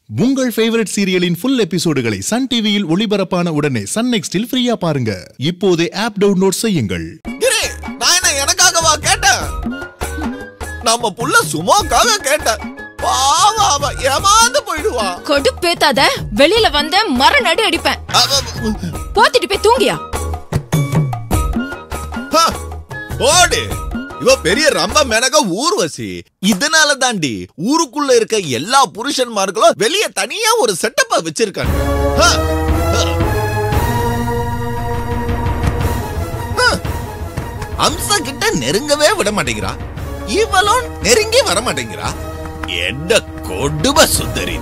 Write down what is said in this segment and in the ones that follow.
உங்கள் favourite சீரியலின் full எபிசோடுகளை Sun டிவியில் ஒளிபரப்பான உடனே சன் நெக்ஸ்டில் ஃப்ரீயா பாருங்க. இப்போதே ஆப் டவுன்லோட் செய்யுங்கள். நான் எனக்காகவா கேட்டேன்? நம்ம புள்ள சும்மாக்காக கேட்டேன். பாவா ஏமாந்து போயிடுவா. கொடுப்பேத்தாத. வெளியில வந்த மர நடு அடிப்பேன். போத்திட்டு போய் தூங்கியா. ஓடு. இவ பெரிய ரம்ப மெனக ஊர்வசி. இதனால தாண்டி ஊருக்குள்ள இருக்க எல்லா புருஷன்மார்களும் வெளிய தனியா ஒரு செட்டப்ப வச்சிருக்காங்க. அம்சா கிட்ட நெருங்கவே விட மாட்டேங்கிறா. இவளும் நெருங்கி வர மாட்டேங்கிறா. என்ன கொடுமை சுந்தரி.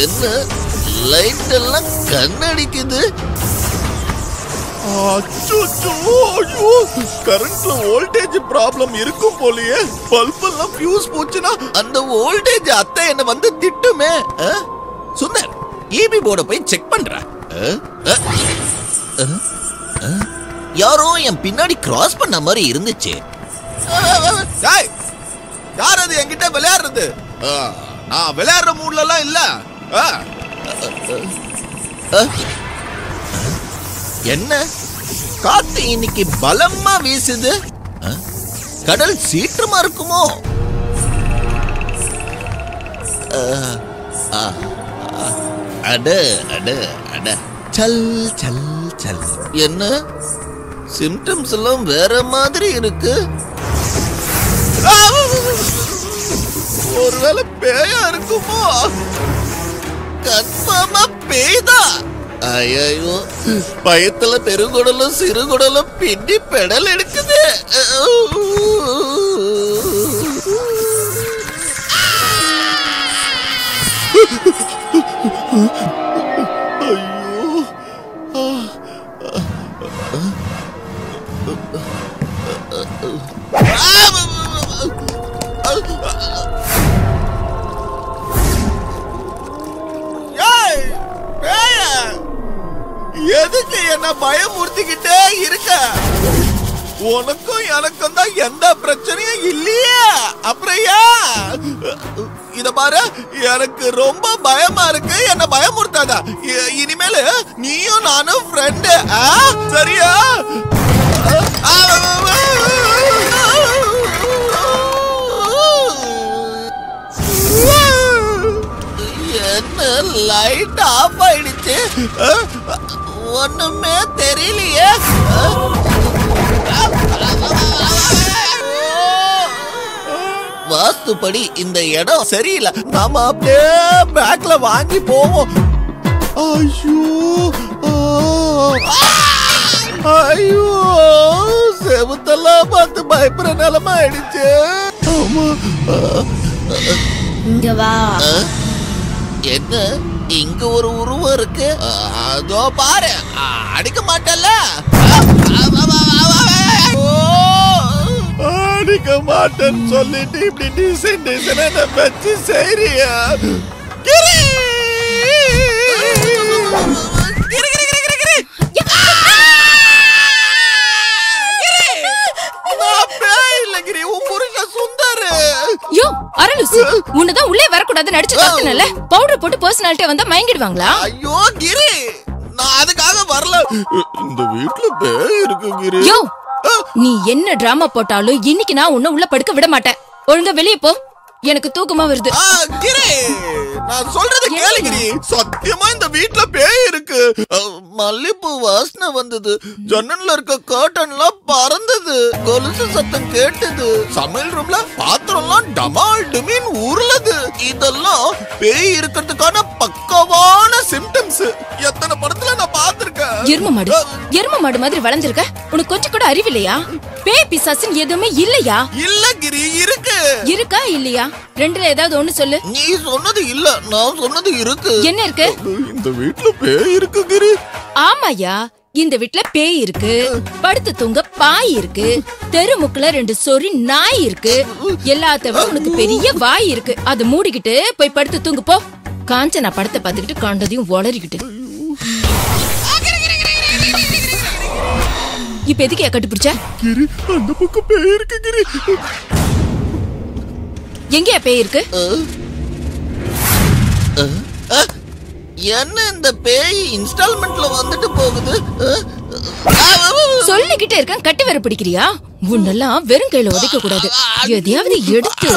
என்ன லைட் எல்லாம் கண்ணடிக்குது. கரண்ட்ல வோல்டேஜ் ப்ராப்ளம் இருக்கும் போலயே. பல்ப் எல்லாம் ஃபியூஸ் போச்சுனா அந்த வோல்டேஜ் அத்தை என்ன வந்து திட்டுமே. சுந்தர் ஈபி போர்ட போய் செக் பண்ற. யாரோ என் பின்னாடி கிராஸ் பண்ண மாதிரி இருந்துச்சு. யார் அது என்கிட்ட விளையாடுறது? நான் விளையாடுற மூட்ல எல்லாம் இல்ல. என்ன காத்து இன்னைக்கு பலமா வீசுது? கடல் சீற்றமா இருக்குமோ? அட அட அட சல் சல் சல். என்ன சிம்டம்ஸ் எல்லாம் வேற மாதிரி இருக்கு. ஒருவேளை பேயா இருக்குமோ? கன்ஃபார்மா பேய்தா. ஐயோ, பயத்துல பெருங்குடலும் சிறுகுடலும் பின்னி பெடல் எடுக்குது. எதுக்கு என்ன பயமுறுத்திக்கிட்டே இருக்க? உனக்கும் எனக்கும் தான் எந்த பிரச்சனையும் இல்லையே. அப்புறம் இத பாரு, எனக்கு ரொம்ப பயமா இருக்கு. என்ன பயமுறுத்தாத. இனிமேல் நீயும் நானும் ஃப்ரெண்டு, சரியா? என்ன லைட் ஆஃப் ஆயிடுச்சு? ஒண்ணுமே தெரியலையே. வாஸ்துப்படி இந்த இடம் சரியில்லை. நாம அப்படியே பேக்ல வாங்கி போவோம். ஐயோ ஐயோ, செவுத்தெல்லாம் பார்த்து பயப்படுற நிலைமை ஆயிடுச்சு. இங்க வா. என்ன இங்க ஒரு உருவம் இருக்கு? அதோ பாரு. அடிக்க மாட்டல. அடிக்க மாட்டேன்னு சொல்லிட்டு இப்படி டிசைன் டிசைன் வச்சு சரியா? உன்னதான் உள்ளே வரக்கூடாது நடிச்சு தட்டுனல. பவுடர் போட்டு பர்சனாலிட்டி வந்தா மயங்கிடுவாங்களா? ஐயோ கிரி, நான் அதுக்காக வரல. இந்த வீட்ல பேய் இருக்கு கிரி. யோ, நீ என்ன டிராமா போட்டாலும் இன்னைக்கு நான் உன்னை உள்ள படுக்க விட மாட்டேன். ஒழுங்கா வெளியே போ. எனக்கு தூக்கமா வருது. கிரி, நான் சொல்றது கேளு கிரி. சத்தியமா இந்த வீட்ல பேய் இருக்கு. மல்லிப்பூ வாசனை வந்தது. ஜன்னல்ல இருக்க கர்டன்லாம் பறந்தது. கொலுசு சத்தம் கேட்டது. சமையல் ரூம்ல பாத்திரம்லாம் டமால் டுமின் உருளுது. இதெல்லாம் பேய் இருக்கிறதுக்கான பக்கவான சிம்டம்ஸ். எத்தனை படத்துல நான் பார்த்திருக்கேன். எரும மாடு மாதிரி வளர்ந்திருக்க. உனக்கு கொஞ்சம் கூட அறிவில்லையா? பேய் பிசாசுன்னு எதுவுமே இல்லையா? இல்ல கிரி, இருக்கு. இருக்கா இல்லையா? ரெண்டுல ஏதாவது ஒண்ணு சொல்லு. நீ சொன்னது இல்ல, நான் சொன்னது இருக்கு. என்ன இருக்கு? இந்த வீட்ல பேய் இருக்கு கிரி. ஆமாயா, இந்த வீட்ல பேய் இருக்கு. படுத்து தூங்க பாய் இருக்கு. தெருமுக்குல 2 சொறி நாய் இருக்கு. எல்லாத்த விட உனக்கு பெரிய வாய் இருக்கு. அது மூடிக்கிட்டு போய் படுத்து தூங்கு போ. காஞ்சனா படத்தை பார்த்துக்கிட்டு கண்டதையும் உளறிக்கிட்டு. இப்ப எதுக்கு கட்டுப்பிடிச்ச? கிரி, அந்த பக்கம் பேய் இருக்கு கிரி. எங்கயா பேய் இருக்கு? என்ன இந்த பேய் இன்ஸ்டால்மெண்ட்ல வந்துட்டு போகுது? சொல்லிக்கிட்டே இருக்கேன், கட்டி வர பிடிக்கிறியா? உன்னெல்லாம் வெறும் கையில உதைக்க கூடாது, எதையாவது எடுத்து.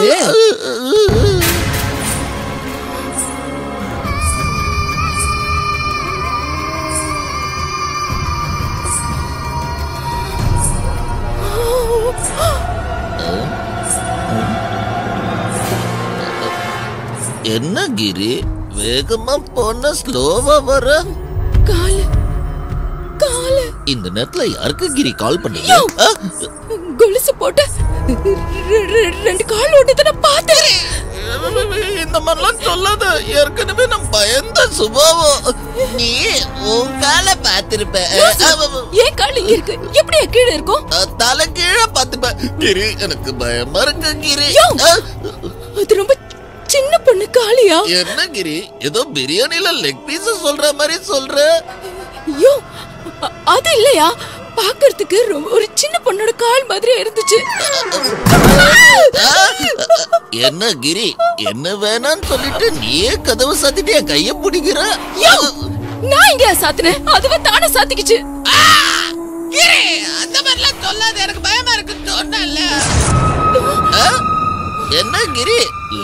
என்ன கிரி, வேகமா போன ஸ்லோவா வர? காலு காலு. இந்த நேரத்துல யாருக்கு கிரி கால் பண்ணீங்க? கொலுசு போட்டு 2 கால் ஓட்டத்தை பார்த்தேன். இந்த மாதிரிலாம் சொல்லாத, ஏற்கனவே நான் பயந்த சுபாவம். நீ உன் காலை பார்த்திருப்ப. ஏன் கால் இங்க இருக்கு? எப்படியா கீழே இருக்கும்? தலை கீழே பார்த்துப்ப. கிரி எனக்கு பயமா இருக்கு கிரி. அது ரொம்ப சின்ன பொண்ணு காலியா? என்ன கிரி, ஏதோ பிரியாணில லெக் பீஸ் சொல்ற மாதிரி சொல்ற? ஐயோ, அது இல்லையா, பாக்குறதுக்கு ஒரு சின்ன பொண்ணோட கால் மாதிரி இருந்துச்சு. என்ன கிரி, என்ன வேணான்னு சொல்லிட்டு நீயே கதவு சாத்திட்டு என் கைய பிடிக்கிற? நான் இங்க சாத்தினேன், அதுவே தானே சாத்திக்கிச்சு. கிரி, அந்த மாதிரிலாம் சொல்லாத, எனக்கு பயமா இருக்கு சொன்னல. என்ன கிரி,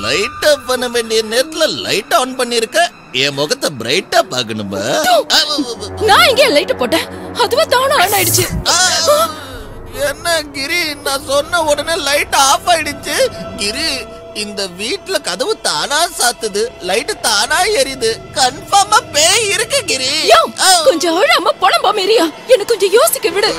லைட் ஆஃப் பண்ண வேண்டிய நேரத்துல லைட் ஆன் பண்ணிருக்க. என் முகத்தை பிரைட்டா பாக்கணுமா? நான் இங்க லைட் போட்டேன், அதுவே தானே ஆன் ஆயிடுச்சு. என்ன கிரி, நான் சொன்ன உடனே லைட் ஆஃப் ஆயிடுச்சு. கிரி, இந்த வீட்ல கதவு தானா சாத்துது, லைட் தானா எரியுது. கன்ஃபார்மா பேய் இருக்கு கிரி. கொஞ்சம் அழாம புலம்பா மேரியா, எனக்கு கொஞ்சம் யோசிக்க விடு.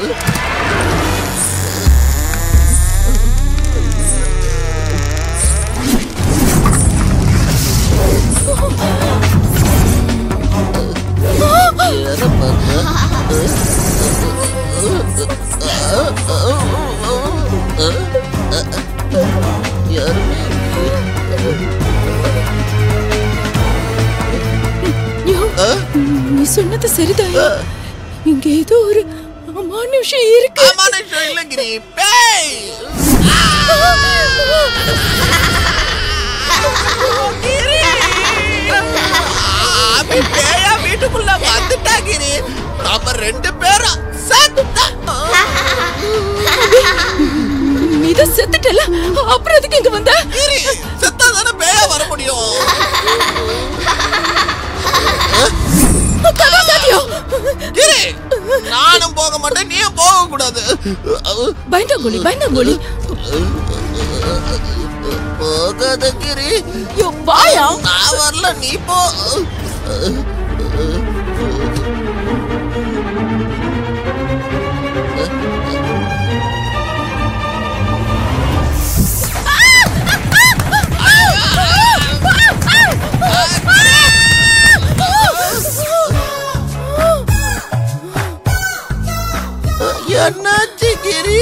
நீ சொன்னது சரிதான், இங்க ஏதோ ஒரு அமானுஷம் இருக்கு. அமானுஷம் இல்ல கிரி, பேய். பேயா வீட்டுக்குள்ள வந்துட்டா கிரி. நாம 2 பேரும் நீ தான் செத்துட்டல, அப்புறம் எதுக்கு இங்க வந்த? கிரி, செத்தா தானே பேயா வர முடியும். கிரி, நானும் போக மாட்டேன், நீயும் போக கூடாது. பயந்தாங்கோலி பயந்தாங்கோலி. போகாத கிரி. வாயா. நான் வரல, நீ போ. என்னாச்சு கிரி?